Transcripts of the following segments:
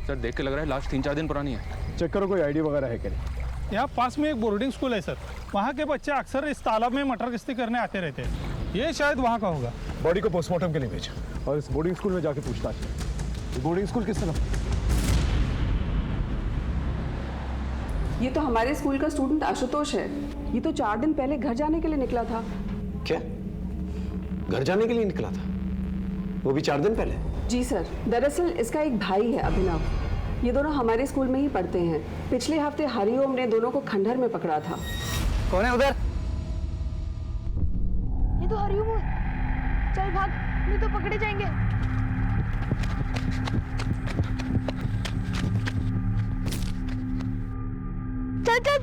Sir देख के लग रहा है लाश 3-4 दिन पुरानी है। चेक करो कोई आईडी वगैरह है क्या। यहाँ पास में एक बोर्डिंग स्कूल है सर, वहाँ के बच्चे अक्सर इस तालाब में मटर गश्ती करने आते रहते हैं। ये शायद वहाँ का होगा। बॉडी को पोस्टमार्टम के लिए भेजा और इस बोर्डिंग स्कूल में जाके पूछताछ की। ये बोर्डिंग स्कूल किस तरफ? ये तो हमारे स्कूल का स्टूडेंट आशुतोष है। ये तो 4 दिन पहले घर जाने के लिए निकला था। क्या? घर जाने के लिए निकला था? वो भी 4 दिन पहले? जी सर, दरअसल इसका एक भाई है अभिनव। ये दोनों हमारे स्कूल में ही पढ़ते हैं। पिछले हफ्ते हरिओम ने दोनों को खंडहर में पकड़ा था। कौन है उधर? ये तो हरिओम है। चल भाग, नहीं तो पकड़े जाएंगे। चल चल।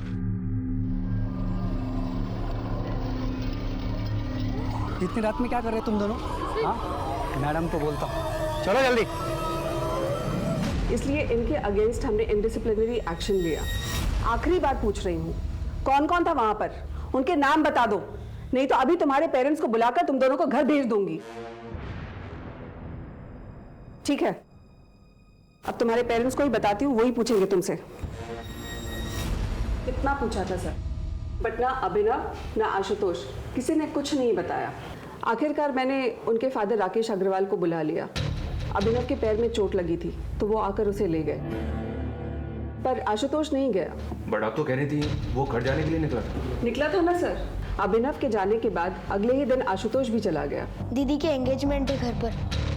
इतनी रात में क्या कर रहे तुम दोनों? हाँ, मैडम को बोलता हूँ, चलो जल्दी। इसलिए इनके अगेंस्ट हमने इनडिसिप्लिनरी एक्शन लिया। आखिरी बार पूछ रही हूँ, कौन कौन था वहां पर? उनके नाम बता दो, नहीं तो अभी तुम्हारे पेरेंट्स को बुलाकर तुम दोनों को घर भेज दूंगी। ठीक है, अब तुम्हारे पेरेंट्स को ही बताती हूँ, वही पूछेंगे तुमसे। इतना पूछा था सर, बट ना अभिनव ना आशुतोष किसी ने कुछ नहीं बताया। आखिरकार मैंने उनके फादर राकेश अग्रवाल को बुला लिया। अभिनव के पैर में चोट लगी थी तो वो आकर उसे ले गए, पर आशुतोष नहीं गया। बट आप तो कह रही थी वो घर जाने के लिए निकला था ना सर। अभिनव के जाने के बाद अगले ही दिन आशुतोष भी चला गया। दीदी के एंगेजमेंट है घर पर,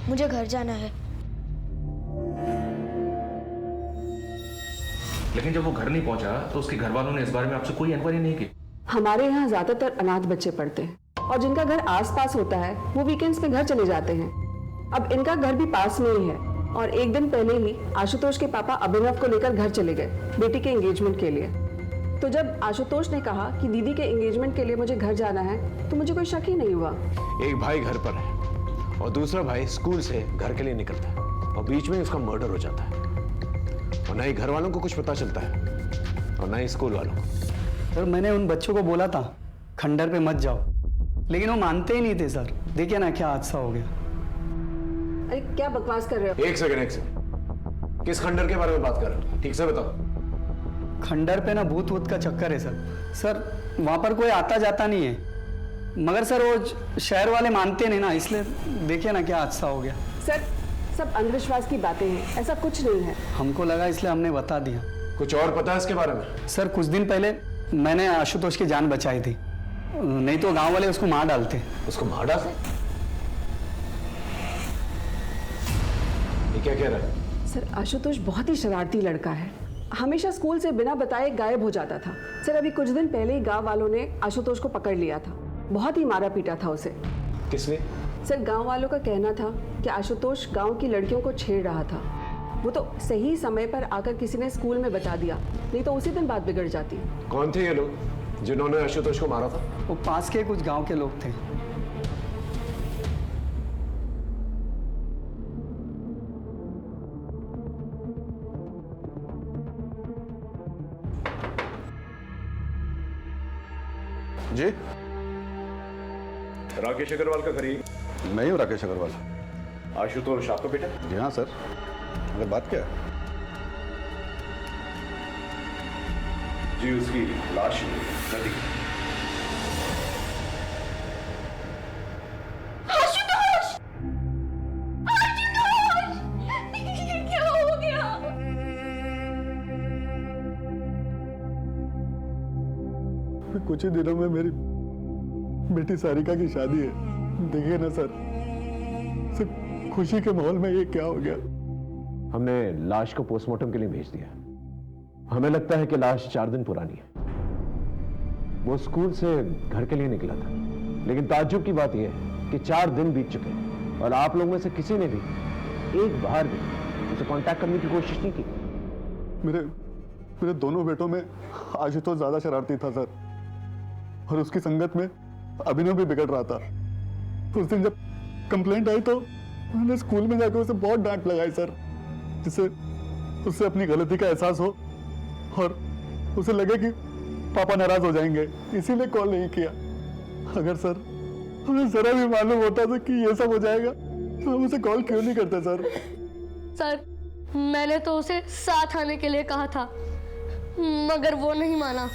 मुझे घर जाना है। लेकिन जब वो घर नहीं पहुंचा तो उसके घर वालों ने इस बारे में आपसे कोई इंक्वायरी नहीं की? हमारे यहाँ ज्यादातर अनाथ बच्चे पढ़ते हैं और जिनका घर आसपास होता है वो वीकेंड्स में घर चले जाते हैं। अब इनका घर भी पास में ही है और एक दिन पहले ही आशुतोष के पापा अभिनव को लेकर घर चले गए बेटी के एंगेजमेंट के लिए। तो जब आशुतोष ने कहा कि दीदी के एंगेजमेंट के लिए मुझे घर जाना है तो मुझे कोई शक ही नहीं हुआ। एक भाई घर पर है और दूसरा भाई स्कूल से घर के लिए निकलता है और बीच में उसका मर्डर हो जाता है और ना ही घर वालों को कुछ पता चलता है और ना ही स्कूल वालों को। सर मैंने उन बच्चों को बोला था खंडहर पे मत जाओ, लेकिन वो मानते ही नहीं थे सर। देखिए ना क्या हादसा हो गया। अरे क्या बकवास कर रहे हो? एक सेकंड, किस खंडहर के बारे में बात कर रहे हो? ठीक से बताओ। खंडहर पे ना भूत वूत का चक्कर है सर। सर वहाँ पर कोई आता जाता नहीं है, मगर सर वो शहर वाले मानते नहीं ना, इसलिए देखिए ना क्या हादसा हो गया। सर सब अंधविश्वास की बातें हैं, ऐसा कुछ नहीं है। हमको लगा इसलिए हमने बता दिया। कुछ और पता है इसके बारे में? सर कुछ दिन पहले मैंने आशुतोष की जान बचाई थी, नहीं तो गांव वाले उसको मार डालते। उसको मार डालते? ये क्या कह रहा है? सर आशुतोष बहुत ही शरारती लड़का है, हमेशा स्कूल से बिना बताए गायब हो जाता था। सर अभी कुछ दिन पहले ही गांव वालों ने आशुतोष को पकड़ लिया था, बहुत ही मारा पीटा था उसे। किसने? सर गांव वालों का कहना था कि आशुतोष गांव की लड़कियों को छेड़ रहा था। वो तो सही समय पर आकर किसी ने स्कूल में बता दिया, नहीं तो उसी दिन बात बिगड़ जाती। कौन थे ये लोग जिन्होंने आशुतोष को मारा था? वो पास के कुछ गांव के लोग थे। जी राकेश अग्रवाल का घर ही? मैं ही हूँ राकेश अग्रवाल। आशुतोष आपका बेटा? जी हाँ सर, अगर बात क्या है? जी उसकी लाश नदी। आशुतोष! आशुतोष! ये क्या हो गया? कुछ ही दिनों में मेरी बेटी सारिका की शादी है। देखिए ना सर, सिर्फ खुशी के माहौल में ये क्या हो गया। हमने लाश को पोस्टमार्टम के लिए भेज दिया। हमें लगता है कि लाश 4 दिन पुरानी है। वो स्कूल से घर के लिए निकला था, लेकिन ताज्जुब की बात यह है कि 4 दिन बीत चुके हैं और आप लोगों में से किसी ने भी एक बार भी उसे कांटेक्ट करने की कोशिश नहीं की। मेरे दोनों बेटों में आशुतोष ज्यादा शरारती था सर, और उसकी संगत में अभिनव भी बिगड़ रहा था। उस दिन जब कंप्लेंट आई तो मैंने स्कूल में जाकर उसे बहुत डांट लगाई सर, जिससे उससे अपनी गलती का एहसास हो और उसे लगे कि पापा नाराज हो जाएंगे, इसीलिए कॉल नहीं किया। अगर सर हमें जरा भी मालूम होता था कि ये सब हो जाएगा तो हम उसे कॉल क्यों नहीं करते सर? सर मैंने तो उसे साथ आने के लिए कहा था, मगर वो नहीं माना।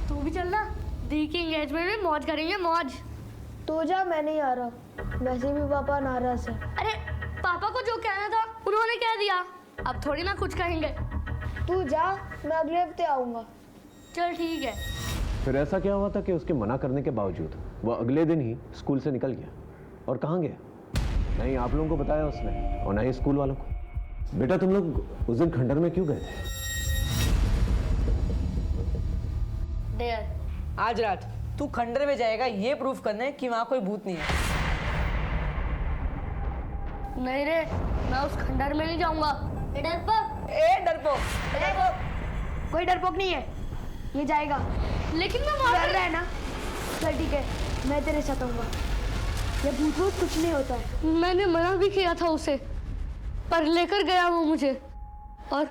तू भी चलना, दी की एंगेजमेंट में मौज करेंगे, मौज। तो जा, मैं नहीं आ रहा, वैसे भी पापा नाराज है। अरे पापा को जो कहना था उन्होंने कह दिया, अब थोड़ी ना कुछ कहेंगे। तू जा, मैं अगले हफ्ते आऊंगा। चल ठीक है। फिर ऐसा क्या हुआ था कि उसके मना करने के बावजूद वो अगले दिन ही स्कूल से निकल गया? और कहाँ गया? नहीं आप लोगों को बताया उसने और ना ही स्कूल वालों को। बेटा तुम लोग उस दिन खंडर में क्यों गए थे? डेयर, आज रात तू खंडर में जाएगा ये प्रूफ करने कि वहां कोई भूत नहीं है। नहीं रे, मैं उस खंडर में नहीं जाऊंगा। डरपोक, डरपोक, कोई डरपोक नहीं है, ये जाएगा। लेकिन मैं डर रहा है ना? चल ठीक है, मैं तेरे साथ आऊंगा। ये भूत भूत कुछ नहीं होता है। मैंने मना भी किया था उसे, पर लेकर गया वो मुझे, और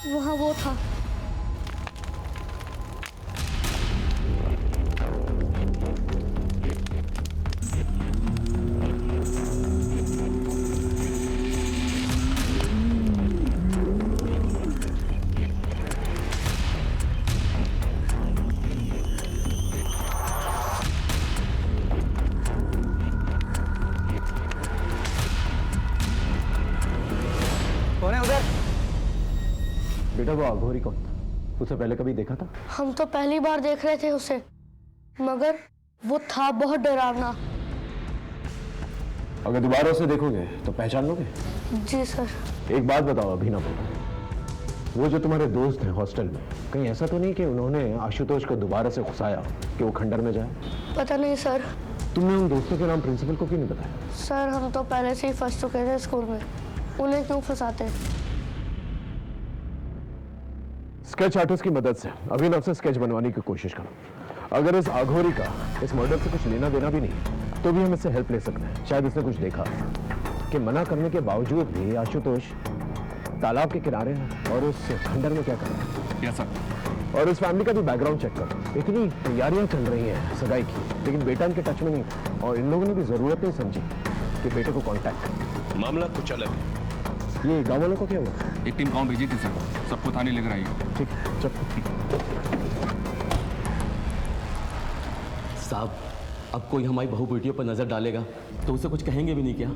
वहां वो था। कौन है उधर? बेटा वो अघोरी कौन था? उसे पहले कभी देखा था? हम तो पहली बार देख रहे थे उसे, मगर वो था बहुत डरावना। अगर दोबारा उसे देखोगे तो पहचान लोगे? जी सर। एक बात बताओ अभिनव, वो जो तुम्हारे दोस्त हैं हॉस्टल में, कहीं ऐसा तो नहीं कि उन्होंने आशुतोष को दोबारा से घुसाया कि वो खंडर में जाए? पता नहीं सर। तुमने उन दोस्तों के नाम प्रिंसिपल को क्यों नहीं बताया? सर हम तो पहले से ही फंस चुके थे स्कूल में, उन्हें क्यों फंसाते? स्केच आर्टिस्ट की मदद से अभिनव से स्केच बनवाने की कोशिश करो। अगर इस अघोरी का इस मर्डर से कुछ लेना देना भी नहीं तो भी हम इससे हेल्प ले सकते हैं। शायद इसने कुछ देखा कि मना करने के बावजूद भी आशुतोष तालाब के किनारे है और उस खंडर में क्या कर रहा है। Yes sir. और उस फैमिली का भी बैकग्राउंड चेक करो। इतनी तैयारियां चल रही हैं सगाई की, लेकिन बेटा इनके टच में नहीं था और इन लोगों ने भी जरूरत नहीं समझी कि बेटे को कॉन्टैक्ट करें। मामला कुछ अलग है। ये गाँव वालों को क्या हुआ? एक टीम गांव भेजी थी सर, सबको थाने लेकर आई है। ठीक, चल। साहब, अब कोई हमारी बहू बेटियों पर नजर डालेगा तो उसे कुछ कहेंगे भी नहीं क्या?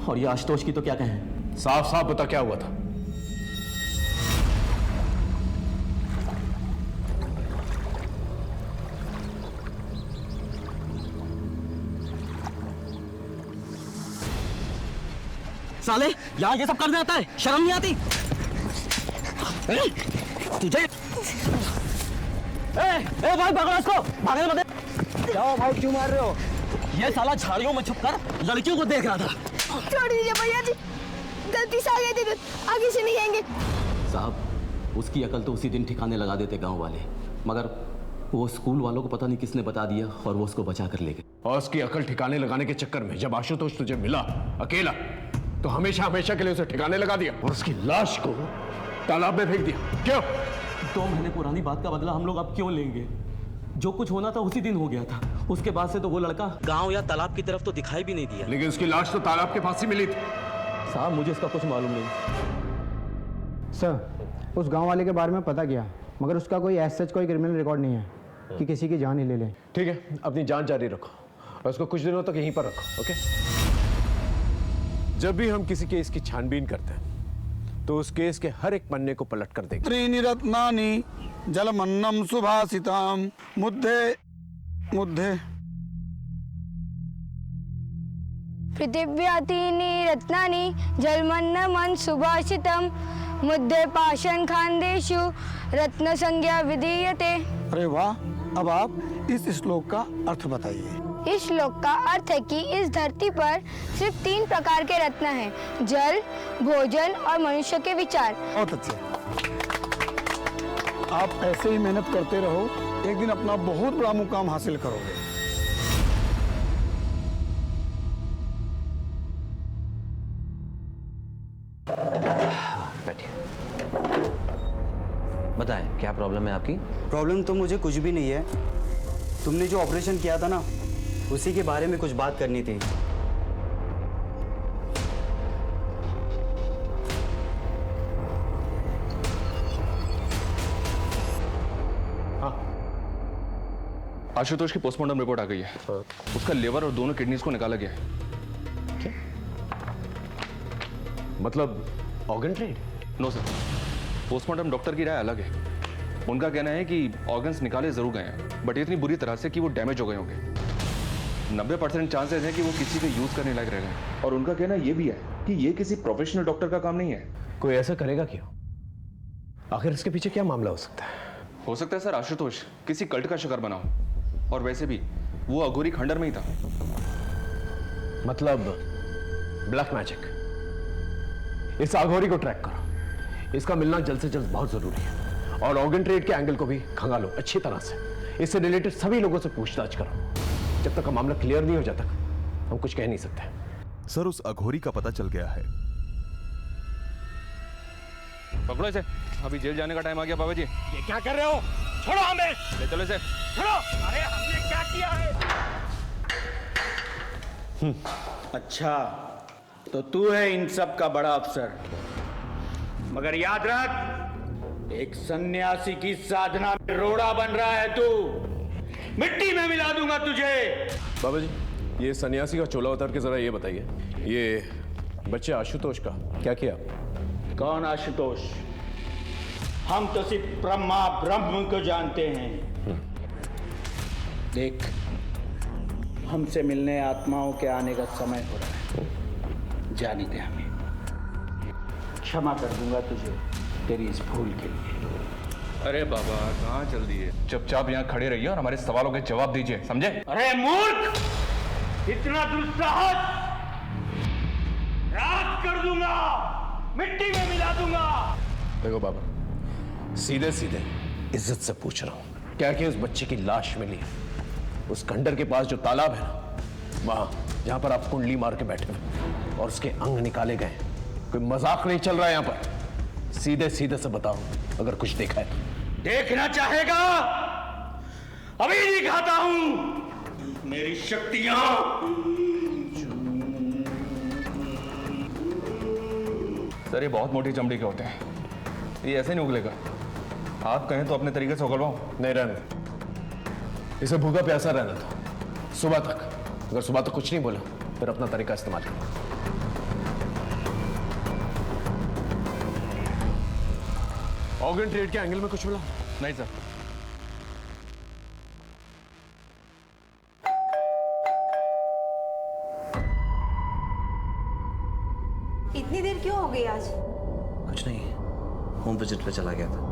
और ये आशुतोष की तो क्या कहें? साफ साफ बता क्या हुआ था? साले यहाँ ये सब करने आता है, शर्म नहीं आती तुझे? ए भाई पकड़ो इसको, भागने मत दे। जाओ भाई, क्यों मार रहे हो? ये साला झाड़ियों में छुपकर लड़कियों को देख रहा था। छोड़ दीजिए भैया जी, गलती से आ गए थे, आगे से नहीं आएंगे। साहब उसकी अकल तो उसी दिन ठिकाने लगा देते गांव वाले, मगर वो स्कूल वालों को पता नहीं किसने बता दिया और वो उसको बचा कर ले गए। और उसकी अकल ठिकाने लगाने के चक्कर में जब आशुतोष तुझे मिला अकेला तो हमेशा हमेशा के लिए उसे ठिकाने लगा दिया और उसकी लाश को तालाब में फेंक दिया। क्यों? 2 महीने पुरानी बात का बदला हम लोग अब क्यों लेंगे? जो कुछ होना था उसी दिन हो गया था। उसके बाद से तो वो लड़का गांव या तालाब की तरफ तो दिखाई भी नहीं दिया। लेकिन उसकी लाश तो तालाब के पास ही मिली थी। साहब मुझे इसका कुछ मालूम नहीं। सर उस गांव वाले के बारे में पता किया, मगर उसका कोई ऐसा कोई क्रिमिनल रिकॉर्ड नहीं है कि किसी की जान ही ले ले। ठीक है, अपनी जान जारी रखो और उसको कुछ दिनों तक यहीं पर रखो। ओके? जब भी हम किसी केस की छानबीन करते हैं तो उस केस के हर एक पन्ने को पलट कर देंगे। त्रीनि रत्नानि जलमन्नम सुभाषिताम मुद्धे मुद्धे। पृथिव्यातीनि रत्नानि जलमन्नमन् सुभाषितम् मुद्धे पाषाण खान्देषु रत्न संज्ञा विधीयते। अरे वाह, अब आप इस श्लोक का अर्थ बताइए। इस श्लोक का अर्थ है कि इस धरती पर सिर्फ 3 प्रकार के रत्न हैं, जल, भोजन और मनुष्य के विचार। बहुत अच्छे, आप ऐसे ही मेहनत करते रहो, एक दिन अपना बहुत बड़ा मुकाम हासिल करोगे। बताएं क्या प्रॉब्लम है आपकी? प्रॉब्लम तो मुझे कुछ भी नहीं है। तुमने जो ऑपरेशन किया था ना, उसी के बारे में कुछ बात करनी थी। आशुतोष की पोस्टमार्टम रिपोर्ट आ गई है। उसका लिवर और दोनों किडनीज को निकाला गया है। मतलब organ trade? No sir, postmortem doctor की राय अलग है। उनका कहना है कि ऑर्गन्स निकाले जरूर गए हैं, बट इतनी बुरी तरह से कि वो डैमेज हो गए होंगे। 90% चांसेस हैं कि वो किसी के यूज करने लायक रह गए। और उनका कहना ये भी है कि ये किसी प्रोफेशनल डॉक्टर का काम नहीं है। कोई ऐसा करेगा क्यों? आखिर इसके पीछे क्या मामला हो सकता है? हो सकता है सर आशुतोष किसी कल्ट का शिकार बना हो, और वैसे भी वो अघोरी खंडर में ही था। मतलब ब्लैक मैजिक। इस अघोरी को ट्रैक करो, इसका मिलना जल्द से जल्द बहुत जरूरी है। और ऑर्गन ट्रेड के एंगल को भी खंगालो अच्छी तरह से। इससे रिलेटेड सभी लोगों से पूछताछ करो। जब तक का मामला क्लियर नहीं हो जाता हम कुछ कह नहीं सकते। सर, उस अघोरी का पता चल गया है। पकड़ो इसे, अभी जेल जाने का टाइम आ गया। बाबा जी ये क्या कर रहे हो? छोड़ो हमें। ले चलो इसे। छोड़ो। अरे हमने क्या किया है? अच्छा, तो तू है इन सब का बड़ा अफसर। मगर याद रख, एक सन्यासी की साधना में रोड़ा बन रहा है तू। मिट्टी में मिला दूंगा तुझे। बाबा जी, ये सन्यासी का चोला उतार के जरा ये बताइए, ये बच्चे आशुतोष का क्या किया? कौन आशुतोष? हम तो सिर्फ ब्रह्मा ब्रह्म को जानते हैं। देख, हमसे मिलने आत्माओं के आने का समय हो रहा है। जाने दे हमें। क्षमा कर दूंगा तुझे तेरी इस भूल के लिए। अरे बाबा कहाँ चल दिए? चुपचाप यहाँ खड़े रहिए और हमारे सवालों के जवाब दीजिए, समझे? अरे मूर्ख, इतना दुस्साहस! राख कर दूंगा, मिट्टी में मिला दूंगा। देखो बाबा, सीधे सीधे इज्जत से पूछ रहा हूं, क्या कि उस बच्चे की लाश मिली है उस खंडर के पास जो तालाब है ना, वहां जहां पर आप कुंडली मार के बैठे हुए और उसके अंग निकाले गए? कोई मजाक नहीं चल रहा है यहां पर। सीधे सीधे से बताओ अगर कुछ देखा है तो। देखना चाहेगा? अभी दिखाता हूं मेरी शक्तियां। सर ये बहुत मोटी चमड़ी के होते हैं, ये ऐसे नहीं उगलेगा। आप कहें तो अपने तरीके से उगलवाऊं? नहीं, रहने दो। इसे भूखा प्यासा रहना था सुबह तक। अगर सुबह तक कुछ नहीं बोला फिर अपना तरीका इस्तेमाल करो। ऑर्गन ट्रेड के एंगल में कुछ मिला? नहीं सर। इतनी देर क्यों हो गई आज? कुछ नहीं, होम विजिट पे चला गया था।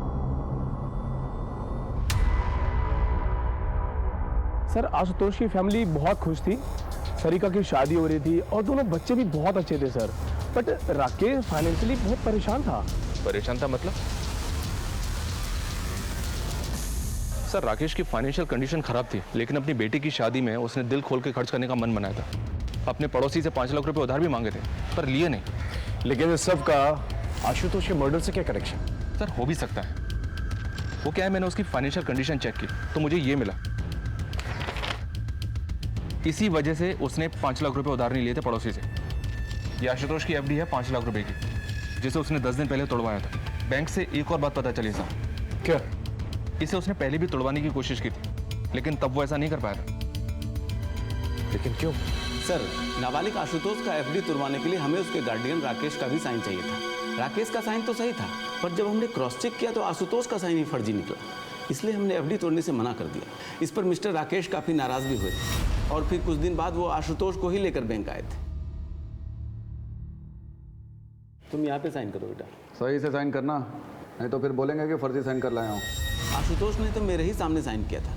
सर, आशुतोष की फैमिली बहुत खुश थी। सरिका की शादी हो रही थी और दोनों बच्चे भी बहुत अच्छे थे सर। बट राकेश फाइनेंशियली बहुत परेशान था। परेशान था मतलब? सर राकेश की फाइनेंशियल कंडीशन खराब थी, लेकिन अपनी बेटी की शादी में उसने दिल खोल के खर्च करने का मन बनाया था। अपने पड़ोसी से 5 लाख रुपए उधार भी मांगे थे पर लिए नहीं। लेकिन इस सब का आशुतोष के मर्डर से क्या कनेक्शन? सर हो भी सकता है। वो क्या है, मैंने उसकी फाइनेंशियल कंडीशन चेक की तो मुझे ये मिला। इसी वजह से उसने 5 लाख रुपए उधार नहीं लिए थे पड़ोसी से। ये आशुतोष की एफडी है 5 लाख रुपए की, जिसे उसने 10 दिन पहले तोड़वाया था। बैंक से एक और बात पता चली सर। क्या? इसे उसने पहले भी तोड़वाने की कोशिश की थी, लेकिन तब वो ऐसा नहीं कर पाया था। लेकिन क्यों? सर, नाबालिग आशुतोष का एफडी तुड़वाने के लिए हमें उसके गार्डियन राकेश का भी साइन चाहिए था। राकेश का साइन तो सही था, पर जब हमने क्रॉस चेक किया तो आशुतोष का साइन ही फर्जी निकला। इसलिए हमने एफडी तोड़ने से मना कर दिया। इस पर मिस्टर राकेश काफी नाराज भी हुए थे और फिर कुछ दिन बाद वो आशुतोष को ही लेकर बैंक आए थे। तुम यहाँ पे साइन करो बेटा। सही से साइन करना, नहीं तो फिर बोलेंगे कि फर्जी साइन कर लाया हूँ। आशुतोष ने तो मेरे ही सामने साइन किया था,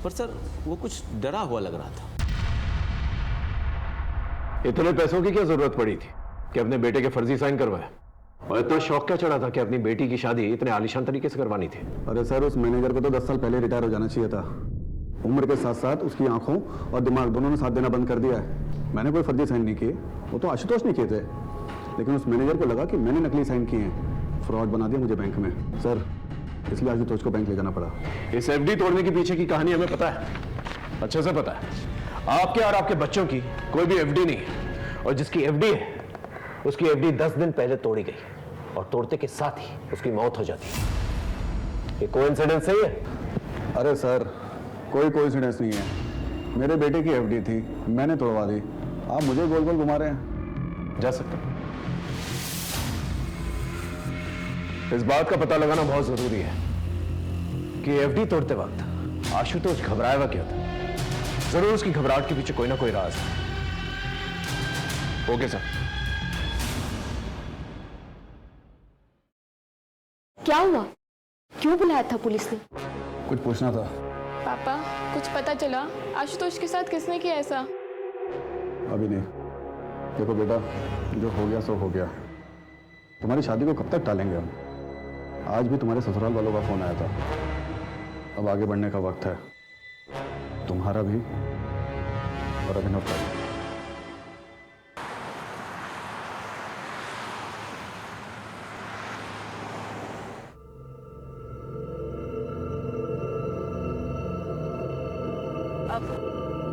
पर सर वो कुछ डरा हुआ लग रहा था। इतने पैसों की क्या जरूरत पड़ी थी कि अपने बेटे के फर्जी साइन करवाए? और इतना शौक क्या चढ़ा था कि अपनी बेटी की शादी इतने आलीशान तरीके से करवानी थी? अरे सर, उस मैनेजर को तो 10 साल पहले रिटायर हो जाना चाहिए था। उम्र के साथ साथ उसकी आंखों और दिमाग दोनों ने साथ देना बंद कर दिया है। मैंने कोई फर्जी साइन नहीं किए, वो तो आशुतोष नहीं किए थे, लेकिन उस मैनेजर को लगा कि मैंने नकली साइन किए हैं। फ्रॉड बना दिया मुझे बैंक में सर, इसलिए आशुतोष को बैंक ले जाना पड़ा। इस एफडी तोड़ने के पीछे की कहानी हमें पता है, अच्छे से पता है। आपके और आपके बच्चों की कोई भी एफडी नहीं है, और जिसकी एफडी है उसकी एफडी 10 दिन पहले तोड़ी गई और तोड़ते के साथ ही उसकी मौत हो जाती है। ये कोइंसिडेंस सही है? अरे सर, कोई कोइंसिडेंस नहीं है। मेरे बेटे की एफडी थी, मैंने तोड़वा दी। आप मुझे गोल गोल घुमा रहे हैं। जा सकते हैं। इस बात का पता लगाना बहुत जरूरी है कि एफडी तोड़ते वक्त आशुतोष घबराया हुआ क्यों था। जरूर उसकी घबराहट के पीछे कोई ना कोई राज है। Okay sir. क्या हुआ? क्यों बुलाया था पुलिस ने? कुछ पूछना था। पापा, कुछ पता चला आशुतोष के साथ किसने किया ऐसा? अभी नहीं। देखो बेटा, जो हो गया सो हो गया। तुम्हारी शादी को कब तक टालेंगे हम? आज भी तुम्हारे ससुराल वालों का फोन आया था। अब आगे बढ़ने का वक्त है, तुम्हारा भी और अभिनव का भी।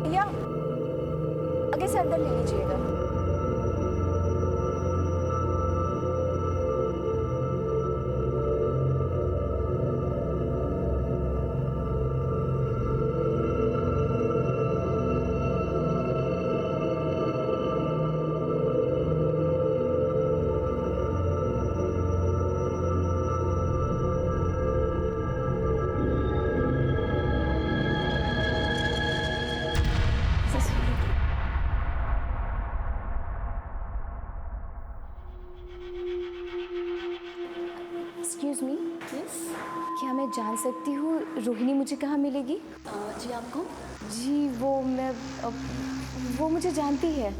भैया, आगे से अंदर ले लीजिएगा। एक्सक्यूज मी, क्या मैं जान सकती हूँ रोहिणी मुझे कहाँ मिलेगी? जी आपको? जी वो मुझे जानती है।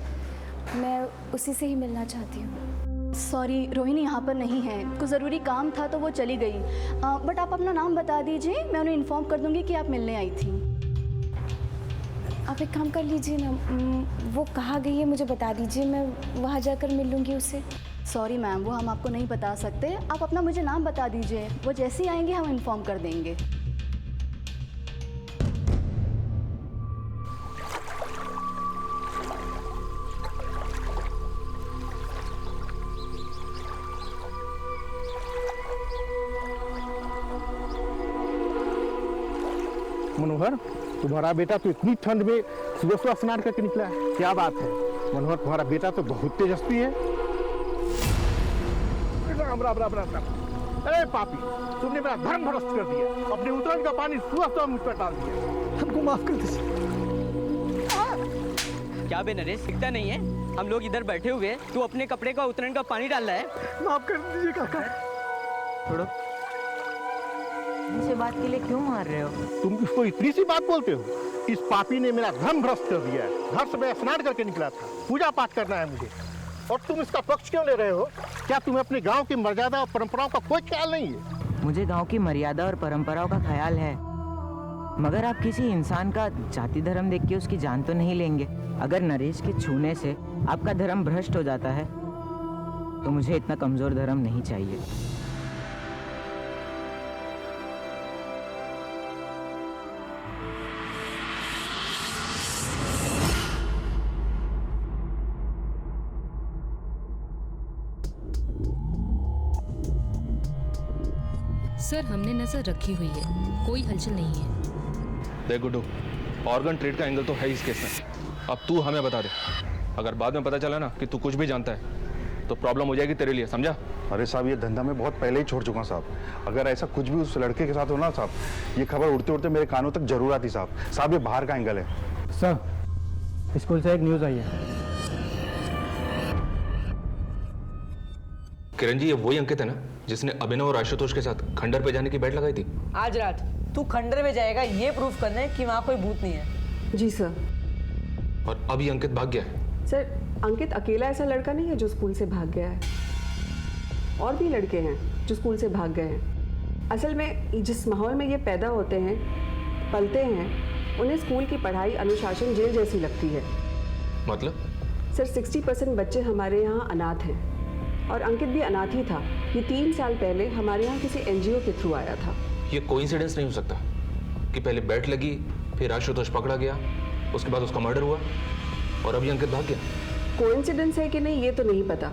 मैं उसी से ही मिलना चाहती हूँ। सॉरी, रोहिणी यहाँ पर नहीं है। कुछ ज़रूरी काम था तो वो चली गई। बट आप अपना नाम बता दीजिए, मैं उन्हें इन्फॉर्म कर दूँगी कि आप मिलने आई थी। आप एक काम कर लीजिए ना, वो कहाँ गई है मुझे बता दीजिए, मैं वहाँ जाकर मिल लूँगी उससे। सॉरी मैम, वो हम आपको नहीं बता सकते। आप अपना मुझे नाम बता दीजिए, वो जैसे ही आएंगे हम इन्फॉर्म कर देंगे। मनोहर, तुम्हारा बेटा तो इतनी ठंड में सुबह सुबह स्नान करके निकला है, क्या बात है? मनोहर, तुम्हारा बेटा तो बहुत तेजस्वी है। राम राम राम राम राम। अरे पापी, तुमने मेरा धर्म भ्रष्ट कर दिया। अपने उतरन का पानी सुबह सुबह मुझ पर डाल दिया। हमको माफ कर दीजिए। क्या बे नरेश, दिखता नहीं है? हम लोग इधर बैठे हुए, तू अपने कपड़े का उतरन का पानी डाल रहा है। माफ कर दीजिए काका। छोड़ो। मुझसे बात के लिए क्यों मार रहे हो? तुम इसको इतनी सी बात बोलते हो? इस पापी ने मेरा धर्म भ्रष्ट कर दिया है। घर से मैं स्नान करके निकला था, पूजा पाठ करना है मुझे, और तुम इसका पक्ष क्यों ले रहे हो? क्या तुम्हें अपने गांव की मर्यादा और परंपराओं का कोई ख्याल नहीं है? मुझे गांव की मर्यादा और परंपराओं का ख्याल है, मगर आप किसी इंसान का जाति धर्म देख के उसकी जान तो नहीं लेंगे। अगर नरेश के छूने से आपका धर्म भ्रष्ट हो जाता है तो मुझे इतना कमजोर धर्म नहीं चाहिए। सर, हमने नजर रखी हुई है, कोई हलचल नहीं है। देख गुड्डू, ऑर्गन ट्रेड का एंगल तो है इस केस में। अब तू हमें बता दे, अगर बाद में पता चला ना कि तू कुछ भी जानता है तो प्रॉब्लम हो जाएगी तेरे लिए, समझा? अरे साहब, ये धंधा मैं बहुत पहले ही छोड़ चुका साहब। अगर ऐसा कुछ भी उस लड़के के साथ हो ना साहब, ये खबर उड़ते उड़ते मेरे कानों तक जरूर आती साहब। साहब, ये बाहर का एंगल है। सर, स्कूल से एक न्यूज़ आई है। किरण जी, ये वही अंकित है ना जिसने अभिनव और आशुतोष के साथ खंडर पे जाने की बैट लगाई थी? आज रात तू खंडर में जाएगा ये प्रूफ करने कि वहाँ कोई भूत नहीं है। जी सर। और अब ये अंकित भाग गया है? सर, अंकित अकेला ऐसा लड़का नहीं है जो स्कूल से भाग गया है, और भी लड़के हैं जो स्कूल से भाग गए हैं। असल में जिस माहौल में ये पैदा होते हैं, पलते हैं, उन्हें स्कूल की पढ़ाई अनुशासन जेल जैसी लगती है। मतलब? सर, 60% बच्चे हमारे यहाँ अनाथ हैं, और अंकित भी अनाथ ही था। ये 3 साल पहले हमारे यहाँ किसी NGO के थ्रू आया था। ये कोइंसिडेंस नहीं हो सकता कि पहले बैट लगी, फिर आशुतोष पकड़ा गया, उसके बाद उसका मर्डर हुआ और अभी अंकित भाग गया। कोइंसिडेंस है कि नहीं ये तो नहीं पता,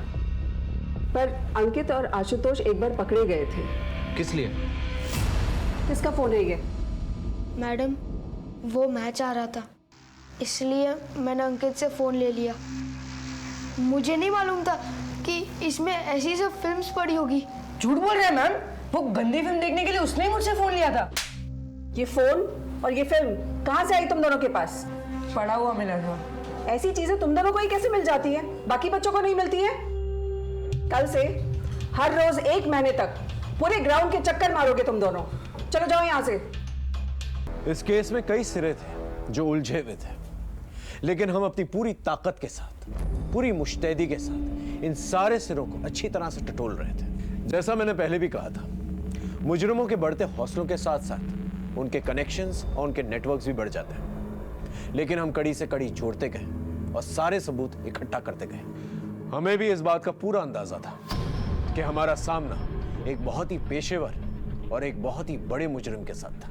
पर अंकित और आशुतोष एक बार पकड़े गए थे। किस लिए? किसका फोन है ये? मैडम, वो मैच आ रहा था, इसलिए मैंने अंकित से फ़ोन ले लिया। मुझे नहीं मालूम था कि इसमें ऐसी सब फिल्म्स पड़ी होगी। झूठ बोल रहे हैं मैम, वो गंदी फिल्म देखने के लिए उसने ही मुझसे फ़ोन लिया था। ये फोन और ये फिल्म कहाँ से आई तुम दोनों के पास? पड़ा हुआ मिला था। ऐसी चीजें तुम दोनों को ही कैसे मिल जाती है, बाकी बच्चों को नहीं मिलती है? कल से हर रोज 1 महीने तक पूरे ग्राउंड के चक्कर मारोगे तुम दोनों। चलो जाओ यहाँ से। इस केस में कई सिरे थे जो उलझे हुए थे, लेकिन हम अपनी पूरी ताकत के साथ, पूरी मुस्तैदी के साथ इन सारे सिरों को अच्छी तरह से टटोल रहे थे। जैसा मैंने पहले भी कहा था, मुजरिमों के बढ़ते हौसलों के साथ साथ उनके कनेक्शंस और उनके नेटवर्क्स भी बढ़ जाते हैं, लेकिन हम कड़ी से कड़ी जोड़ते गए और सारे सबूत इकट्ठा करते गए। हमें भी इस बात का पूरा अंदाजा था कि हमारा सामना एक बहुत ही पेशेवर और एक बहुत ही बड़े मुजरिम के साथ था।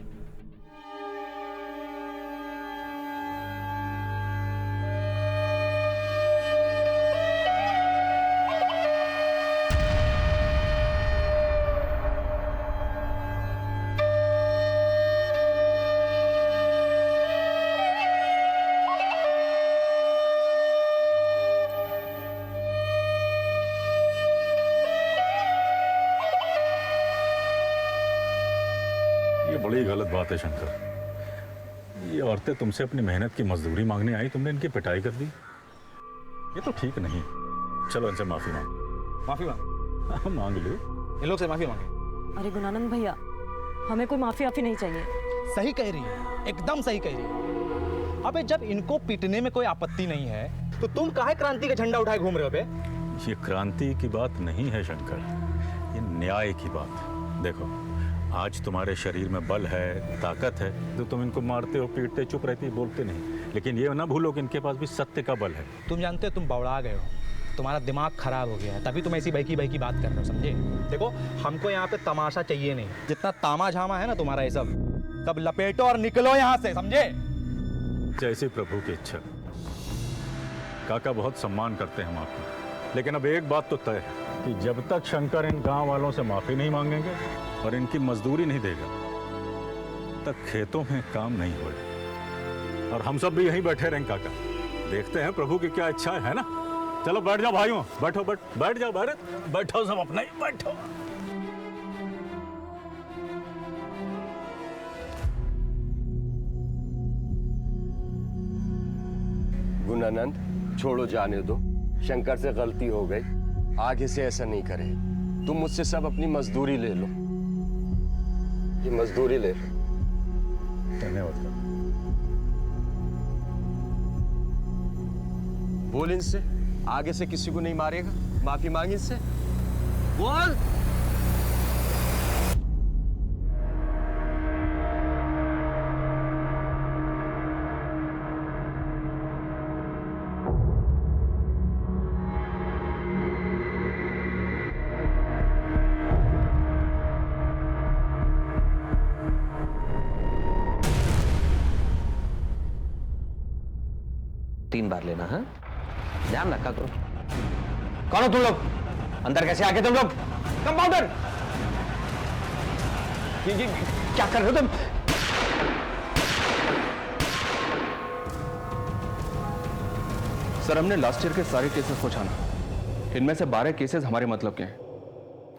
बड़ी गलत बात है शंकर। ये औरतें तुमसे अपनी मेहनत की मजदूरी मांगने आई, तुमने इनकी पिटाई कर दी। ये तो ठीक नहीं। चलो इनसे माफी मांग मांग लो, इन लोग से माफी मांगे। अरे गुणानंद भैया, हमें कोई माफी वाफी नहीं चाहिए। सही कह रही है, एकदम सही कह रही है। अबे जब इनको पीटने में कोई आपत्ति नहीं है तो तुम काहे क्रांति का झंडा उठाए घूम रहे हो बे? ये क्रांति की बात नहीं है शंकर, ये न्याय की बात। देखो, आज तुम्हारे शरीर में बल है, ताकत है, तो तुम इनको मारते हो, पीटते, चुप रहती, बोलते नहीं। लेकिन ये ना भूलो कि इनके पास भी सत्य का बल है। तुम जानते हो तुम बौड़ा गए हो, तुम्हारा दिमाग खराब हो गया है, तभी तुम ऐसी बहकी बहकी बात कर रहे हो, समझे? देखो, हमको यहाँ पे तमाशा चाहिए नहीं। जितना तामा झामा है ना तुम्हारा ये सब लपेटो और निकलो यहाँ से, समझे? जैसी प्रभु की इच्छा। काका, बहुत सम्मान करते हैं हम आपका, लेकिन अब एक बात तो तय है कि जब तक शंकर इन गांव वालों से माफी नहीं मांगेंगे और इनकी मजदूरी नहीं देगा, तब खेतों में काम नहीं होगा। और हम सब भी यहीं बैठे रहेंगे काका, देखते हैं प्रभु की क्या इच्छा है ना? चलो बैठ जाओ भाइयों, बैठो, बैठ जाओ, बैठो सब अपना ही बैठो। गुणानंद, छोड़ो, जाने दो। शंकर से गलती हो गई, आगे से ऐसा नहीं करे। तुम मुझसे सब अपनी मजदूरी ले लो, ये मजदूरी ले लो। धन्यवाद। बोल इनसे, आगे से किसी को नहीं मारेगा। माफी मांग इनसे, बोल। तीन बार लेना है, ध्यान रखा करो। कौन हो तुम लोग? अंदर कैसे आगे तुम लोग? कंपाउंडर, ये क्या कर रहे हो तुम? सर, हमने लास्ट ईयर के सारे केसेस को छाना। इनमें से 12 केसेस हमारे मतलब के हैं,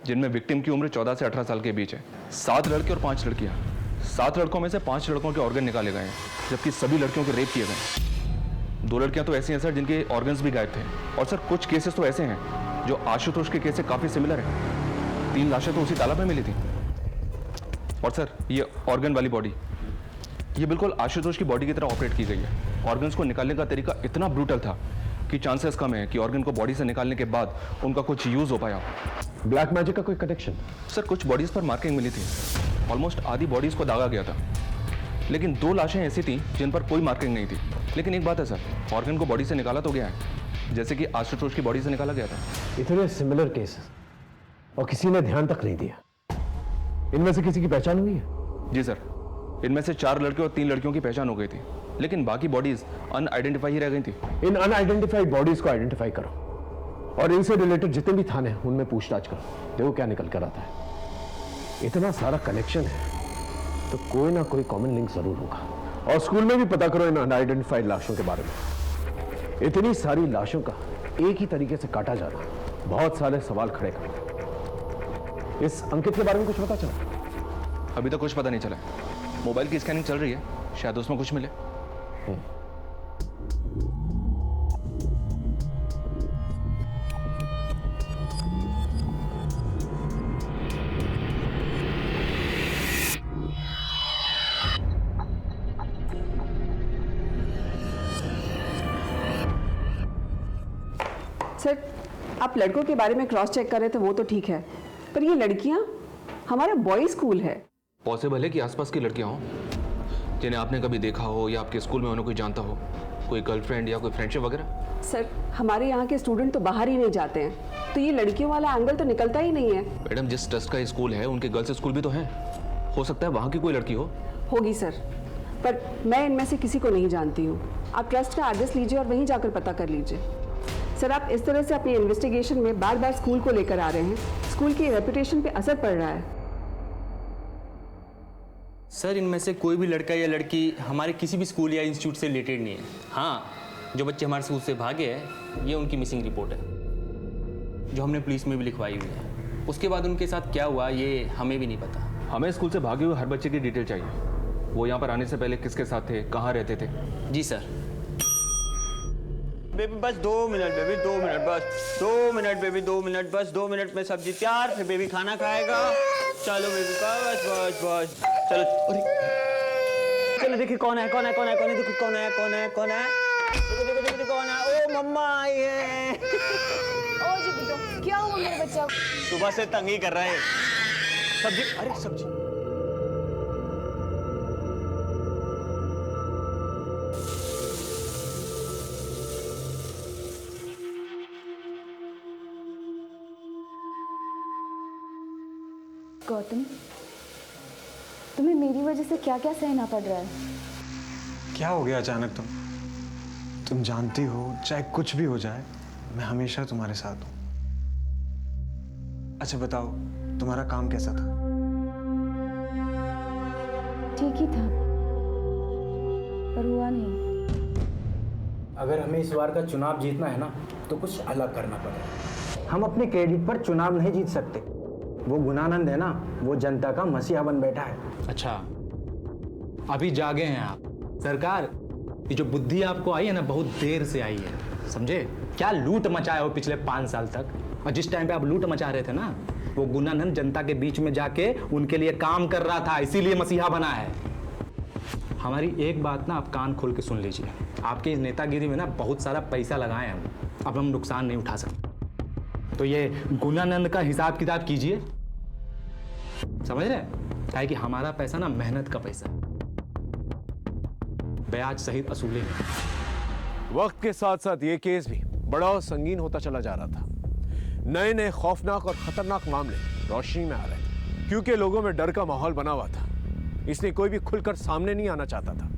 जिनमें विक्टिम की उम्र 14 से 18 साल के बीच है। 7 लड़के और 5 लड़कियां। 7 लड़कों में से 5 लड़कों के ऑर्गन निकाले गए हैं, जबकि सभी लड़कियों के रेप किए गए। 2 लड़कियां तो ऐसी हैं सर जिनके ऑर्गन्स भी गायब थे। और सर, कुछ केसेस तो ऐसे हैं जो आशुतोष के केस से काफी सिमिलर हैं। 3 लाशें तो उसी तालाब में मिली थी। और सर, ये ऑर्गन वाली बॉडी, ये बिल्कुल आशुतोष की बॉडी की तरह ऑपरेट की गई है। ऑर्गन्स को निकालने का तरीका इतना ब्रूटल था कि चांसेस कम है कि ऑर्गन को बॉडी से निकालने के बाद उनका कुछ यूज हो पाया। ब्लैक मैजिक का कोई कनेक्शन? सर, कुछ बॉडीज पर मार्किंग मिली थी, ऑलमोस्ट आधी बॉडीज को दागा गया था। लेकिन 2 लाशें ऐसी थी जिन पर कोई मार्किंग नहीं थी। लेकिन एक बात है सर, ऑर्गन को बॉडी से निकाला तो गया है, जैसे कि आशुतोष की बॉडी से निकाला गया था। इतने सिमिलर केसेस और किसी ने ध्यान तक नहीं दिया। इनमें से किसी की पहचान हुई है? जी सर, इनमें से 4 लड़के और 3 लड़कियों की पहचान हो गई थी, लेकिन बाकी बॉडीज अनआइडेंटिफाई ही रह गई थी। इन अनआइडेंटिफाइड बॉडीज को आइडेंटिफाई करो और इनसे रिलेटेड जितने भी थाने हैं उनमें पूछताछ करो, देखो क्या निकल कर आता है। इतना सारा कनेक्शन है तो कोई ना कोई कॉमन लिंक जरूर होगा, और स्कूल में भी पता करो इन अनआइडेंटिफाइड लाशों के बारे में। इतनी सारी लाशों का एक ही तरीके से काटा जाना बहुत सारे सवाल खड़े करते। इस अंकित के बारे में कुछ पता चला? अभी तो कुछ पता नहीं चला। मोबाइल की स्कैनिंग चल रही है, शायद उसमें कुछ मिले। सर, आप लड़कों के बारे में क्रॉस चेक कर रहे थे, वो तो ठीक है, पर ये लड़कियां, हमारा बॉयज स्कूल है। पॉसिबल है कि आसपास की लड़कियां हों जिन्हें आपने कभी देखा हो या आपके स्कूल में उन्हें कोई जानता हो, कोई गर्लफ्रेंड या कोई फ्रेंडशिप वगैरह। सर, हमारे यहाँ के स्टूडेंट तो बाहर ही नहीं जाते हैं, तो ये लड़कियों वाला एंगल तो निकलता ही नहीं है। मैडम, जिस ट्रस्ट का स्कूल है उनके गर्ल्स स्कूल भी तो हैं, हो सकता है वहाँ की कोई लड़की हो। होगी सर, पर मैं इनमें से किसी को नहीं जानती हूँ। आप ट्रस्ट का एड्रेस लीजिए और वहीं जाकर पता कर लीजिए। सर, आप इस तरह से अपनी इन्वेस्टिगेशन में बार बार स्कूल को लेकर आ रहे हैं, स्कूल की रेपुटेशन पे असर पड़ रहा है। सर, इनमें से कोई भी लड़का या लड़की हमारे किसी भी स्कूल या इंस्टीट्यूट से रिलेटेड नहीं है। हाँ, जो बच्चे हमारे स्कूल से भागे हैं, ये उनकी मिसिंग रिपोर्ट है, जो हमने पुलिस में भी लिखवाई हुई है। उसके बाद उनके साथ क्या हुआ ये हमें भी नहीं पता। हमें स्कूल से भागे हुए हर बच्चे की डिटेल चाहिए। वो यहाँ पर आने से पहले किसके साथ थे, कहाँ रहते थे। जी सर। बेबी बस 2 मिनट, बेबी 2 मिनट, बस 2 मिनट, बेबी 2 मिनट, बस 2 मिनट में सब्जी तैयार, फिर बेबी खाना खाएगा। चलो बेबी का बस बस बस चलो। चलो देखिए कौन है, कौन है, कौन है, कौन है, देखो कौन है, कौन है, कौन है, देखो देखो देखो देखो कौन है। ओ मम्मा आई है। ओ जी बेटो, क्या हुआ मेरे बच्चा? सुबह से तंग ही कर रहा है। सब्जी, अरे सब्जी। गौतम, तुम्हें मेरी वजह से क्या क्या सहना पड़ रहा है? क्या हो गया अचानक? तुम जानती हो चाहे कुछ भी हो जाए मैं हमेशा तुम्हारे साथ हूं। अच्छा बताओ, तुम्हारा काम कैसा था? ठीक ही था, पर हुआ नहीं। अगर हमें इस बार का चुनाव जीतना है ना, तो कुछ अलग करना पड़ेगा। हम अपने क्रेडिट पर चुनाव नहीं जीत सकते। वो गुणानंद है ना, वो जनता का मसीहा बन बैठा है। अच्छा, अभी जागे हैं आप। सरकार, ये जो बुद्धि आपको आई है ना, बहुत देर से आई है, समझे? क्या लूट मचाए हो पिछले 5 साल तक, और जिस टाइम पे आप लूट मचा रहे थे ना, वो गुणानंद जनता के बीच में जाके उनके लिए काम कर रहा था, इसीलिए मसीहा बना है। हमारी एक बात ना आप कान खोल के सुन लीजिए, आपकी इस नेतागिरी में ना बहुत सारा पैसा लगाए हम, अब हम नुकसान नहीं उठा सकते। तो ये गुणानंद का हिसाब किताब कीजिए, समझ रहे? क्या कि हमारा पैसा ना मेहनत का पैसा, ब्याज सहित असूलेंगे। वक्त के साथ साथ ये केस भी बड़ा और संगीन होता चला जा रहा था। नए नए खौफनाक और खतरनाक मामले रोशनी में आ रहे थे, क्योंकि लोगों में डर का माहौल बना हुआ था, इसलिए कोई भी खुलकर सामने नहीं आना चाहता था।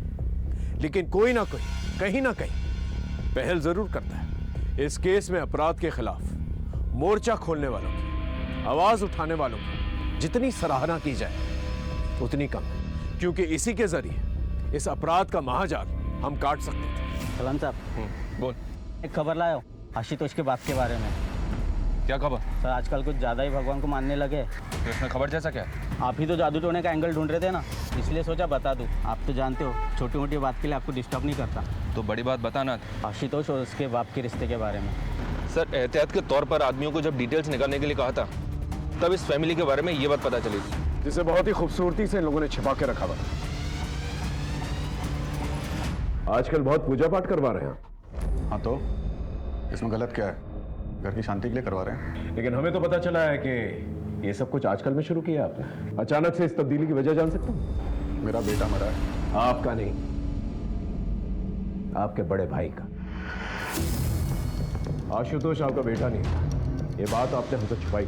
लेकिन कोई ना कोई कहीं ना कहीं पहल जरूर करता है। इस केस में अपराध के खिलाफ मोर्चा खोलने वालों की, आवाज उठाने वालों की जितनी सराहना की जाए उतनी कम है, क्योंकि इसी के जरिए इस अपराध का महाजाल हम काट सकते थे। सलाम साहब, बोल। एक खबर लाओ आशुतोष के बाप के बारे में। क्या खबर? सर, आजकल कुछ ज़्यादा ही भगवान को मानने लगे। तो इसमें खबर जैसा क्या है? आप ही तो जादू टोने का एंगल ढूंढ रहे थे ना, इसलिए सोचा बता दूं। आप तो जानते हो छोटी मोटी बात के लिए आपको डिस्टर्ब नहीं करता। तो बड़ी बात बताना। आशुतोष और उसके बाप के रिश्ते के बारे में। सर, एहतियात के तौर पर आदमियों को जब डिटेल्स निकालने के लिए कहा था, तब इस फैमिली के बारे में ये बात पता चली थी, जिसे बहुत ही खूबसूरती से लोगों ने छिपा के रखा हुआ। आजकल बहुत पूजा पाठ करवा रहे हैं। हाँ, तो इसमें गलत क्या है? घर की शांति के लिए करवा रहे हैं। लेकिन हमें तो पता चला है कि ये सब कुछ आजकल में शुरू किया आपने। अचानक से इस तब्दीली की वजह जान सकता हूँ? मेरा बेटा मरा है। आपका नहीं, आपके बड़े भाई का। आशुतोष आपका बेटा नहीं था, ये बात आपने हमसे छुपाई।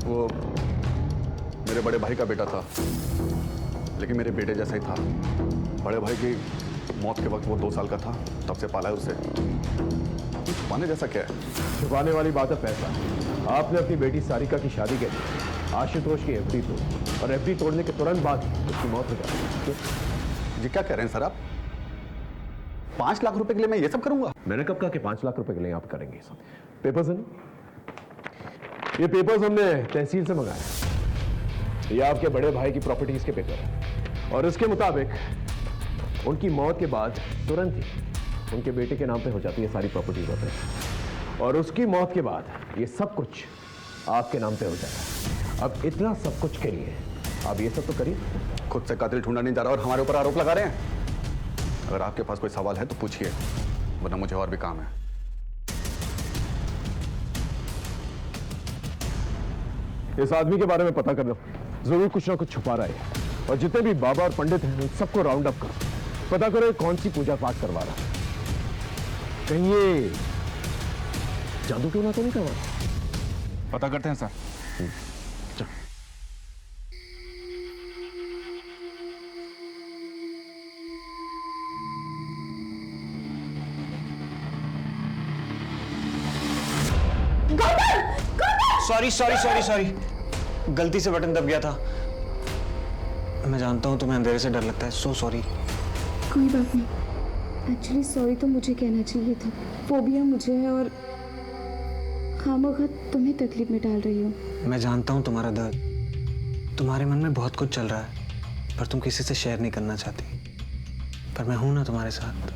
वो मेरे बड़े भाई का बेटा था, लेकिन मेरे बेटे जैसा ही था। बड़े भाई की मौत के वक्त वो 2 साल का था, तब से पाला है उसे। छुपाने जैसा क्या है? छुपाने वाली बात है पैसा। आपने अपनी बेटी सारिका की शादी के लिए आशुतोष की एफडी तोड़ी, और एफडी तोड़ने के तुरंत बाद उसकी मौत हो जाती है। ये क्या कह रहे हैं सर आप? 5 लाख रुपए के लिए मैं ये सब करूंगा? मैंने कब कहा कि 5 लाख रुपए के लिए आप करेंगे ये सब? पेपर्स हैं ना? ये पेपर्स हमने तहसील से मंगाए। ये आपके बड़े भाई की प्रॉपर्टीज के पेपर है और इसके मुताबिक उनकी मौत के बाद तुरंत ही उनके बेटे के नाम पे हो जाती है सारी प्रॉपर्टीज होते हैं और उसकी मौत के बाद ये सब कुछ आपके नाम पे हो जाता है। अब इतना सब कुछ के लिए आप ये सब तो करिए। खुद से कातिल ढूंढा नहीं जा रहा और हमारे ऊपर आरोप लगा रहे हैं। अगर आपके पास कोई सवाल है तो पूछिए, वरना मुझे और भी काम है। इस आदमी के बारे में पता कर लो, जरूर कुछ ना कुछ छुपा रहा है और जितने भी बाबा और पंडित हैं उन सबको राउंड अप करो, पता करो कौन सी पूजा पाठ करवा रहा है। कहीं ये जादू टोना तो नहीं करवा? पता करते हैं sir. Sorry sorry sorry sorry, गलती से बटन दब गया था। मैं जानता हूँ तुम्हें अंधेरे से डर लगता है, सो सॉरी। कोई बात नहीं, एक्चुअली सॉरी तो मुझे कहना चाहिए था। फोबिया मुझे है और खामखा तुम्हें तकलीफ में डाल रही हूँ। मैं जानता हूँ तुम्हारा दर्द, तुम्हारे मन में बहुत कुछ चल रहा है पर तुम किसी से शेयर नहीं करना चाहती। पर मैं हूं ना तुम्हारे साथ।